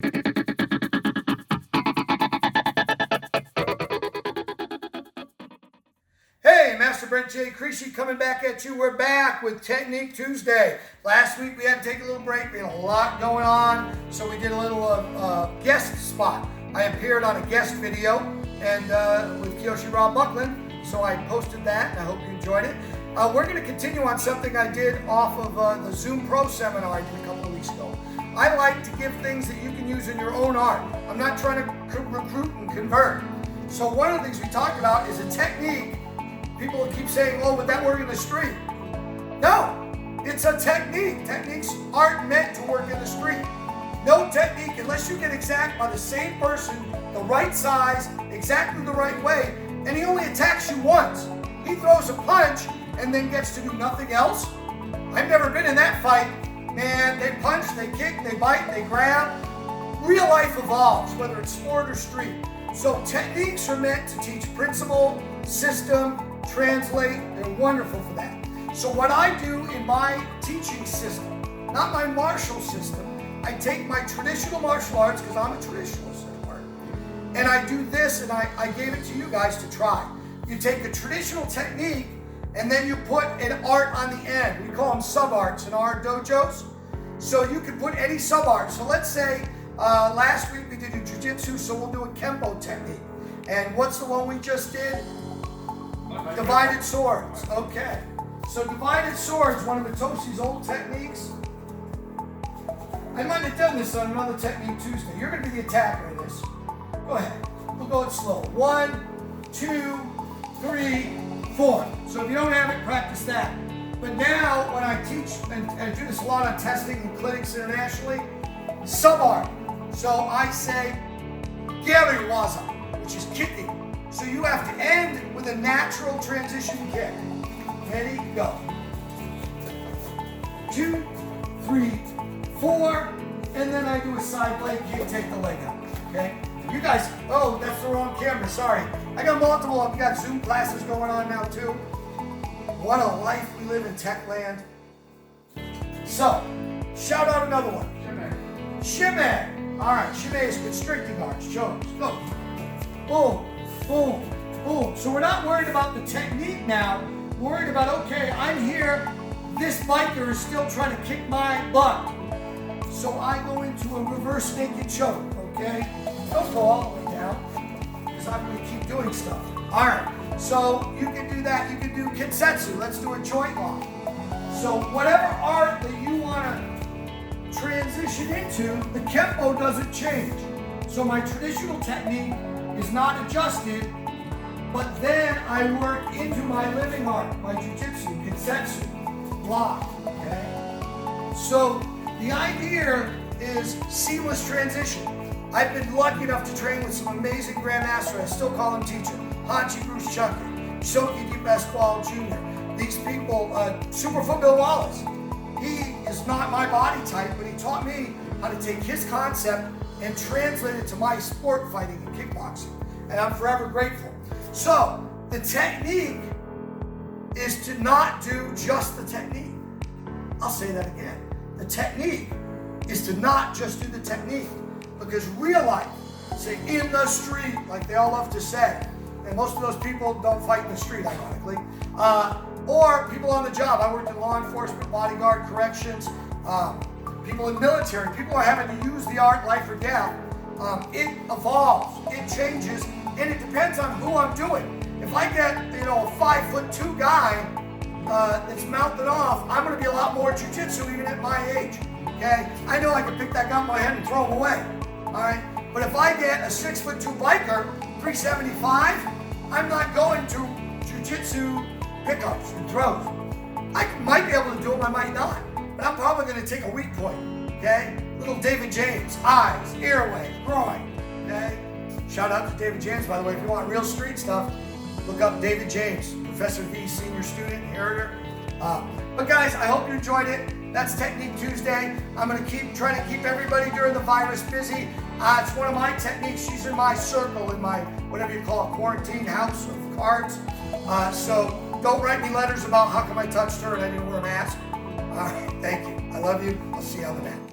Hey, Master Brent J. Crisci coming back at you. We're back with Technique Tuesday. Last week we had to take a little break. We had a lot going on, so we did a little guest spot. I appeared on a guest video and with Kiyoshi Rob Buckland, so I posted that, and I hope you enjoyed it. We're going to continue on something I did off of the Zoom Pro seminar I did a couple of weeks ago. I like to give things that you can use in your own art. I'm not trying to recruit and convert. So one of the things we talked about is a technique. People keep saying, oh, would that work in the street? No, it's a technique. Techniques aren't meant to work in the street. No technique, unless you get exact by the same person, the right size, exactly the right way, and he only attacks you once. He throws a punch and then gets to do nothing else. I've never been in that fight. Man, they punch, they kick, they bite, they grab. Real life evolves, whether it's sport or street. So techniques are meant to teach principle, system, translate. They're wonderful for that. So what I do in my teaching system, not my martial system, I take my traditional martial arts, because I'm a traditionalist at heart, and I do this, and I gave it to you guys to try. You take a traditional technique, and then you put an art on the end. We call them sub-arts in our dojos. So you can put any sub-art. So let's say last week we did a jiu-jitsu, so we'll do a kempo technique. And what's the one we just did? Divided swords. Okay. So divided swords, one of Itosi's old techniques. I might have done this on another Technique Tuesday. You're going to be the attacker in this. Go ahead. We'll go it slow. 1, 2, 3, 4. So if you don't have it, practice that. But now, when I teach, and I do this a lot on testing in clinics internationally, sub-art. So I say, Geriwaza, which is kicking. So you have to end with a natural transition kick. Ready, go. 2, 3, 4, and then I do a side leg kick, take the leg out. Okay? You guys, oh, that's the wrong camera, sorry. I got multiple, I've got Zoom classes going on now too. What a life we live in tech land. So, shout out another one. Shimei. All right, Shimei is constricting arts. Show us. Go. Boom, boom, boom. So we're not worried about the technique now. We're worried about, okay, I'm here. This biker is still trying to kick my butt. So I go into a reverse naked choke, okay? Don't go all the way down, because I'm going to keep doing stuff. All right, so you can do that. You can do kinsetsu. Let's do a joint lock. So whatever art that you want to transition into, the kempo doesn't change. So my traditional technique is not adjusted, but then I work into my living art, my jiu-jitsu, kinsetsu, block, okay? So the idea is seamless transition. I've been lucky enough to train with some amazing grandmasters. I still call him teacher. Hachi Bruce Chucker, Shoki Di Pasquale Jr. These people, Superfoot Bill Wallace. He is not my body type, but he taught me how to take his concept and translate it to my sport, fighting and kickboxing. And I'm forever grateful. So the technique is to not do just the technique. I'll say that again. The technique is to not just do the technique, because real life, say in the street, like they all love to say, and most of those people don't fight in the street, ironically, or people on the job. I worked in law enforcement, bodyguard, corrections, people in military. People are having to use the art, life or death. It evolves, it changes, and it depends on who I'm doing. If I get, a 5'2" guy that's mounted off, I'm going to be a lot more jiu-jitsu even at my age. Okay, I know I can pick that gun in my head and throw him away. All right, but if I get a 6'2" biker, 375, I'm not going to jiu-jitsu pickups and throws. I might be able to do them, I might not, but I'm probably going to take a weak point. Okay, little David James, eyes, airway, groin. Okay, shout out to David James, by the way. If you want real street stuff, look up David James, Professor V, senior student, inheritor. But guys, I hope you enjoyed it. That's Technique Tuesday. I'm going to keep trying to keep everybody during the virus busy. It's one of my techniques. She's in my circle, in my, whatever you call it, quarantine house of cards. So don't write me letters about how come I touched her and I didn't wear a mask. All right, thank you. I love you. I'll see you on the mat.